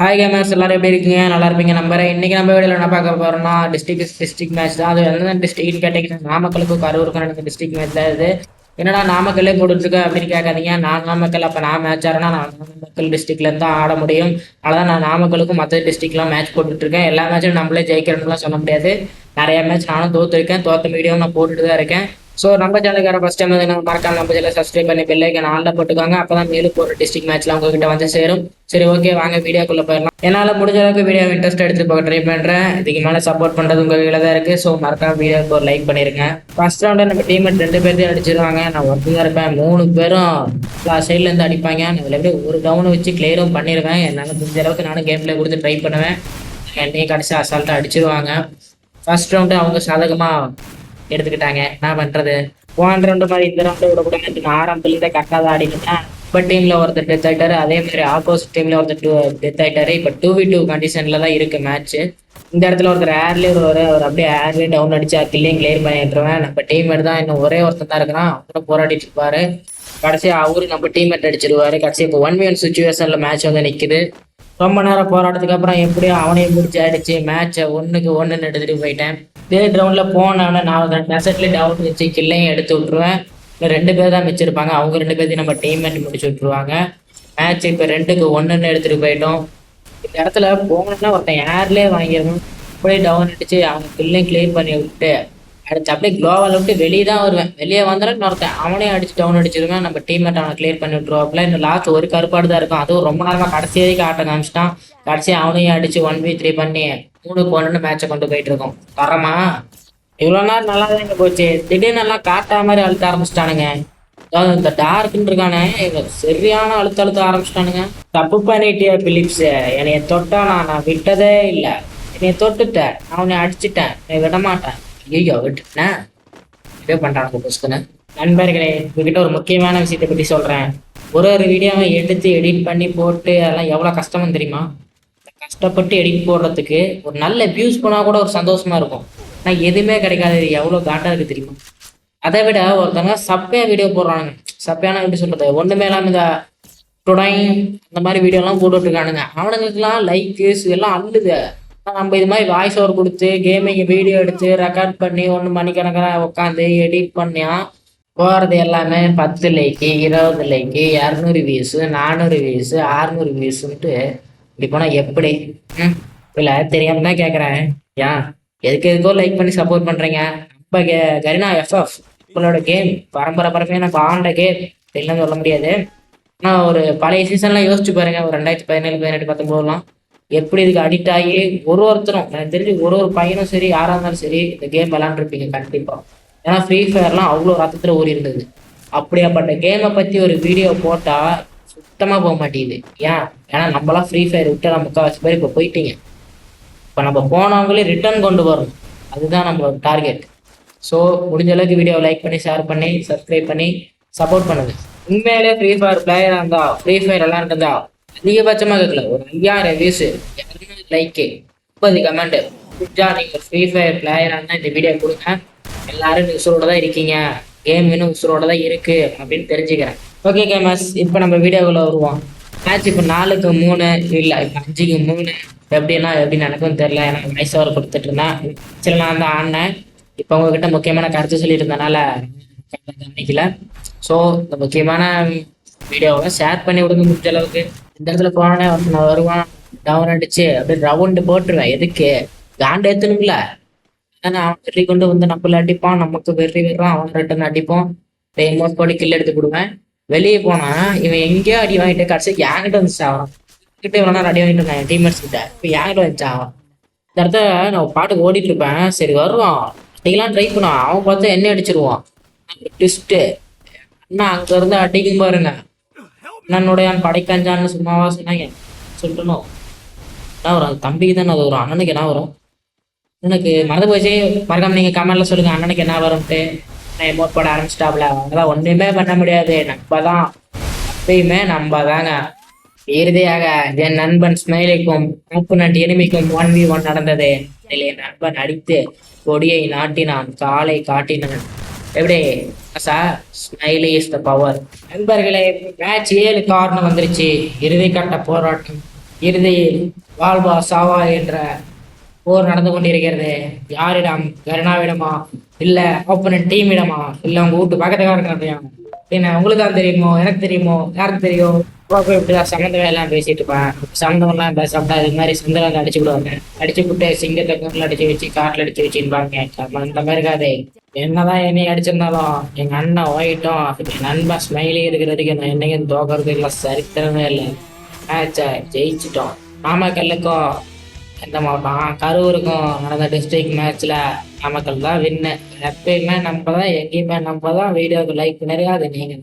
Hi gamers எல்லாரும் எப்படி இருக்கீங்க? நல்லா இருப்பீங்க நம்புறேன். இன்னைக்கு நம்ம வீடியோவில் என்ன பார்க்க போறோம்னா டிஸ்ட்ரிக்ட் மேட்ச் தான். அது எந்த டிஸ்ட்ரிக்ட்னு கேட்டீங்கன்னா நாமக்கலுக்கும் கரூருக்கும் நடந்த டிஸ்ட்ரிக்ட் மேட்ச் தான் இது. என்னடா நாமக்கல்லே போட்டுருக்க அப்படின்னு கேட்காதீங்க. நான் நாமக்கல், அப்போ நான் மேட்ச் ஆடுறேன்னா நான் நாமக்கல் டிஸ்ட்ரிக்ட்ல இருந்து தான் ஆட முடியும். அதான் நான் நாமக்கலுக்கும் மற்ற டிஸ்ட்ரிக்ட்லாம் மேட்ச் போட்டுட்டு இருக்கேன். எல்லா மேட்சும் நம்மளே ஜெயிக்கிறோம்லாம் சொல்ல முடியாது. நிறைய மேட்ச் நானும் தோத்துருக்கேன். தோத்த வீடியோ நான் போட்டுட்டு தான் இருக்கேன். ஸோ நம்ம சேனலுக்கார ஃபஸ்ட் டைம் வந்து மறக்காம நம்ம சேனல் சப்ஸ்கிரைப் பண்ணி பெல்லைக்கன் ஆன்ல போட்டுக்காங்க. அப்பதான் மேலும் போகிற டிஸ்ட்ரிக்ட் மேட்ச்லாம் உங்ககிட்ட வந்து சேரும். சரி, ஓகே, வாங்க வீடியோக்குள்ள போயிடலாம். என்னால் முடிஞ்ச அளவுக்கு வீடியோ இன்ட்ரெஸ்ட் எடுத்து போக ட்ரை பண்ணுறேன். இதுக்கு மேலே சப்போர்ட் பண்ணுறது உங்கள் கையில் தான் இருக்குது. ஸோ மறக்காம வீடியோக்கு ஒரு லைக் பண்ணிருங்க. ஃபர்ஸ்ட் ரவுண்டில் நம்ம டீம்மேட் 2 பேர்த்தையும் அடிச்சிருவாங்க. நான் ஒருத்தங்க இருப்பேன். 3 பேரும் சைட்லேருந்து அடிப்பாங்க. நான் இதில் எப்படி ஒரு டவுனை வச்சு கிளியரும் பண்ணிடுவேன். என்னால் முடிஞ்ச அளவுக்கு நானும் கேம் பிளே கொடுத்து ட்ரை பண்ணுவேன். என்னையும் கடைசி அசால்ட்டாக அடிச்சிருவாங்க. ஃபர்ஸ்ட் ரவுண்டு அவங்க சாதகமாக எடுத்துக்கிட்டாங்க. என்ன பண்ணுறது? போன ரவுண்டு மாதிரி இந்த ரவுண்டு விடக்கூடாது. நான் ஆரம்பத்துலேருந்தே கரெக்டாக தான் ஆடிக்கிட்டேன். இப்போ டீமில் ஒருத்தர் டெத் ஆகிட்டாரு. அதே மாதிரி ஆப்போசிட் டீமில் ஒருத்தர் டெத் ஆகிட்டாரு. இப்போ 2v2 கண்டிஷனில் தான் இருக்குது மேட்ச்சு. இந்த இடத்துல ஒருத்தர் ஏர்லேயே அவர் அப்படியே ஏர்லேயே டவுன் அடிச்சு கில்லையும் கிளியர் பண்ணிட்டுருவேன். நம்ம டீம்மேட் தான் இன்னும் ஒரே ஒருத்தர் தான் இருக்கிறான். அவரும் போராடிட்டு இருப்பாரு. கடைசியாக அவரு நம்ம டீம்மேட் அடிச்சிருவாரு. கடைசி இப்போ 1v1 சுச்சுவேஷனில் மேட்ச் வந்து நிற்குது. ரொம்ப நேரம் போராட்டத்துக்கு அப்புறம் எப்படியோ அவனையும் பிடிச்சி ஆயிடுச்சு. மேட்சை 1-1 எடுத்துட்டு போயிட்டேன். தேர்ட் ரவுண்டில் போனவொடனே நான் டெசர்ட்லி டவுன் வச்சு கில்லையும் எடுத்து விட்ருவேன். இன்னும் 2 பேர் தான் மிச்சிருப்பாங்க. அவங்க 2 பேர்த்தையும் நம்ம டீம்மேட் முடிச்சு விட்ருவாங்க. மேட்ச் இப்போ 2-1 எடுத்துகிட்டு போயிட்டோம். இந்த இடத்துல போனோன்னா ஒருத்தன் ஏர்லேயே வாங்கிடணும். அப்படியே டவுன் அடிச்சு அவங்க கில்லையும் கிளியர் பண்ணி விட்டு அடுத்து அப்படியே குளோவால் விட்டு வெளியே தான் வருவேன். வெளியே வந்தாலும் ஒருத்தன் அவனையும் அடிச்சு டவுன் அடிச்சிருவேன். நம்ம டீம்மேட் அவனை கிளியர் பண்ணி விட்டுருவாப்புல. இன்னும் லாஸ்ட் ஒரு கருப்பாடு தான் இருக்கும். அதுவும் ரொம்ப நேரமாக கடைசி வரைக்கும் ஆட்ட காமிச்சிட்டான். கடைசியாக அவனையும் அடிச்சு 1v3 பண்ணி 3-1 மேட்சை கொண்டு போயிட்டு இருக்கோம். தரமா இவ்வளோ நேரம் நல்லா தான் இங்கே போச்சு. திடீர்னு எல்லாம் காட்டா மாதிரி அழுத்த ஆரம்பிச்சிட்டானுங்க. அதாவது இந்த டார்க்குன்னு இருக்கானே சரியான அழுத்த ஆரம்பிச்சிட்டானுங்க. தப்பு பண்ணிட்டியா பிலிப்ஸ்? என்னைய தொட்டா நான் விட்டதே இல்லை. என்னைய தொட்டுட்டேன், நான் உன்னை அடிச்சுட்டேன், என்னை விட மாட்டேன். ஐயோ விட்டுட்டேன். இதே பண்றானுங்க புஸ்கன்னு. நண்பர்களே, உங்ககிட்ட ஒரு முக்கியமான விஷயத்தை பற்றி சொல்றேன். ஒரு வீடியோவை எடுத்து எடிட் பண்ணி போட்டு அதெல்லாம் எவ்வளோ கஷ்டம்னு தெரியுமா? கஷ்டப்பட்டு எடிட் போடுறதுக்கு ஒரு நல்ல வியூஸ் போனால் கூட ஒரு சந்தோஷமா இருக்கும். ஆனால் எதுவுமே கிடைக்காது. எவ்வளோ காட்டா இருக்கு தெரியுமா? அதை விட ஒருத்தவங்க சப்பையா வீடியோ போடுறானுங்க. சப்பையான எப்படி சொல்றது, ஒன்றுமே இல்லாமல் இந்த டுடைங் அந்த மாதிரி வீடியோலாம் போட்டுட்டு இருக்கானுங்க. அவனுங்களுக்குலாம் லைக்ஸ் எல்லாம் அள்ளுது. நம்ம இது மாதிரி வாய்ஸ் ஓவர் கொடுத்து கேமிங் வீடியோ எடுத்து ரெக்கார்ட் பண்ணி 1 மணிக்கணக்கான உட்காந்து எடிட் பண்ணியா போகிறது எல்லாமே 10 லைக்கு, 20 லைக்கு, 200 வியூஸு, 400 வியூஸு, 600 வியூஸுன்ட்டு இப்படி போனால் எப்படி? இல்லை தெரியாம தான் கேட்குறேன். ஏன் எதுக்கோ லைக் பண்ணி சப்போர்ட் பண்ணுறீங்க. நம்ம கரினா எஃப்எஃப் உங்களோட கேம் பரம்பரையாக நம்ம ஆண்ட கேம் இல்லைன்னு சொல்ல முடியாது. ஆனால் ஒரு பழைய சீசன்லாம் யோசிச்சு பாருங்க. ஒரு 2017, 18, 19 எப்படி இதுக்கு அடிக்ட் ஆகி ஒருத்தரும் எனக்கு தெரிஞ்சு ஒரு பையனும் சரி யாராக இருந்தாலும் சரி இந்த கேம் விளாண்டுருப்பீங்க கண்டிப்பா. ஏன்னா ஃப்ரீ ஃபயர்லாம் அவ்வளோ ரத்தத்தில் ஊறி இருந்தது. அப்படியாப்பட்ட கேமை பற்றி ஒரு வீடியோ போட்டால் சுத்தமாக போக மாட்டேங்குது. ஏன்னா நம்மளாம் ஃப்ரீ ஃபயர் விட்டு நம்ம 3/4 பேர் இப்போ போயிட்டீங்க. இப்போ நம்ம போனவங்களே ரிட்டர்ன் கொண்டு வரணும். அதுதான் நம்மளோட டார்கெட். ஸோ முடிஞ்ச அளவுக்கு வீடியோவை லைக் பண்ணி ஷேர் பண்ணி சப்ஸ்கிரைப் பண்ணி சப்போர்ட் பண்ணுங்க. உண்மையிலே ஃப்ரீ ஃபயர் பிளேயராக இருந்தா ஃப்ரீ ஃபயர் எல்லாம் இருந்தா அதிகபட்சமாக கேட்கல ஒரு 5000 வியூஸு, 200 லைக்கு, 30 கமெண்ட் புரிஞ்சா நீங்கள் ஃப்ரீ ஃபயர் பிளேயராக இருந்தால் இந்த வீடியோ கொடுங்க. எல்லாரும் உசுரோட தான் இருக்கீங்க, கேம் இன்னும் உசுரோட தான் இருக்கு அப்படின்னு தெரிஞ்சுக்கிறேன். ஓகே கேமர்ஸ், இப்போ நம்ம வீடியோக்குள்ள வருவோம். மேட்ச் இப்போ 4-3 இல்லை, இப்போ 5-3 எப்படின்னு எனக்கும் தெரியல. எனக்கு வாய்ஸ் ஓவர் கொடுத்துட்டு இருந்தேன். சில நான் தான் ஆடினேன். இப்போ உங்ககிட்ட முக்கியமான கருத்து சொல்லியிருந்தனால கவனிக்கல. ஸோ இந்த முக்கியமான வீடியோவை ஷேர் பண்ணி விடுங்க முடிஞ்ச அளவுக்கு. இந்த இடத்துல போனோடனே நான் வருவான், டவுன் அடிச்சு அப்படியே ரவுண்டு போட்டுருவேன். எதுக்கு காண்டு ஏற்றணும்ல. ஏன்னா அவன் வெறி கொண்டு வந்து நம்மள அடிப்பான், நமக்கு வெறி வர்றான், அவன் ரிட்டன் அடிப்போம். இமோட் போட்டு கில் எடுத்து கொடுவேன். வெளியே போனா இவன் எங்கேயோ அடி வாங்கிட்டு கடைசிக்கு என்கிட்ட வந்துச்சு. அவன் கிட்ட இவ்வளோ நேரம் அடி வாங்கிட்டு இருந்தேன் டீம்மேட்ஸ் கிட்ட. இப்போ என்கிட்ட வந்துச்சு அவன். இந்த இடத்துல நான் பாட்டுக்கு ஓடிட்டு இருப்பேன். சரி வருவான், அடிக்கலாம் ட்ரை பண்ணுவான். அவன் பார்த்தா என்ன அடிச்சிருவான். ட்விஸ்ட்டு அண்ணா அங்க இருந்து அடிக்கும் பாருங்க. அண்ணனுடைய படைக்கஞ்சான்னு சும்மாவா சொன்னாங்க சொல்லணும். என்ன வரும் தம்பிக்கு தானே அது வரும். அண்ணனுக்கு என்ன வரும்? எனக்கு மறந்து போச்சு. மறக்காம நீங்க கமெண்ட்ல சொல்லுங்க அண்ணனுக்கு என்ன வரும்ட்டு. நான் எமோட் போட ஆரம்பிச்சிட்டாப்ல. அதெல்லாம் ஒன்றுமே பண்ண முடியாது. நம்ம தான் எப்பயுமே நம்ம தாங்க. இறுதியாக என் நண்பன் ஸ்மைலிக்கும் ஆப்பனண்ட் எனிமிக்கும் 1v1 நடந்தது. அதில் என் நண்பன் அடித்து கொடியை நாட்டினான், காலை காட்டினான். எப்படி ஸ்மைலி இஸ் த பவர். நண்பர்களே, மேட்ச் 7 காரணம் வந்துருச்சு. இறுதி கட்ட போராட்டம் இறுதியில் வாழ்வா சாவா என்ற போர் நடந்து கொண்டிருக்கிறது. யாரிடம்? கருணாவிடமா, இல்ல ஆப்போனன்ட் டீமிடமா, இல்ல உங்க வீட்டு பக்கத்துக்காரங்க? என்ன உங்களுக்கு தான் தெரியுமோ, எனக்கு தெரியுமோ, யாருக்கு தெரியும்? அப்போ இப்படிதான் சம்மந்தம் எல்லாம் பேசிட்டு இருப்பேன். சம்மந்தம் எல்லாம் பேசாமட்டா இது மாதிரி சந்தனம் வந்து அடிச்சு விடுவாங்க. அடிச்சு விட்டு சிங்கத்தை கூட்டில் அடிச்சு வச்சு காட்டில் அடிச்சு வச்சுருப்பாங்க. அந்த மாதிரி இருக்காது. என்னதான் என்னைய அடிச்சிருந்தாலும் எங்க அண்ணன் ஓயிட்டோம் என் நண்பன் ஸ்மைலி இருக்கிற வரைக்கும் நான் என்னைக்கும் தோக்கிறது இல்லை, சரித்திரமே இல்லை. மேட்சை ஜெயிச்சிட்டோம். நாமக்கல்லுக்கும் எந்த மாவட்டம் கரூருக்கும் நடந்த டிஸ்ட்ரிக்ட் மேட்ச்ல நாமக்கல் தான் வின்னு. எப்பயுமே நம்ம தான், எங்கேயுமே நம்ம தான். வீடியோக்கு லைக் பண்ணிருக்கா, அது நீங்க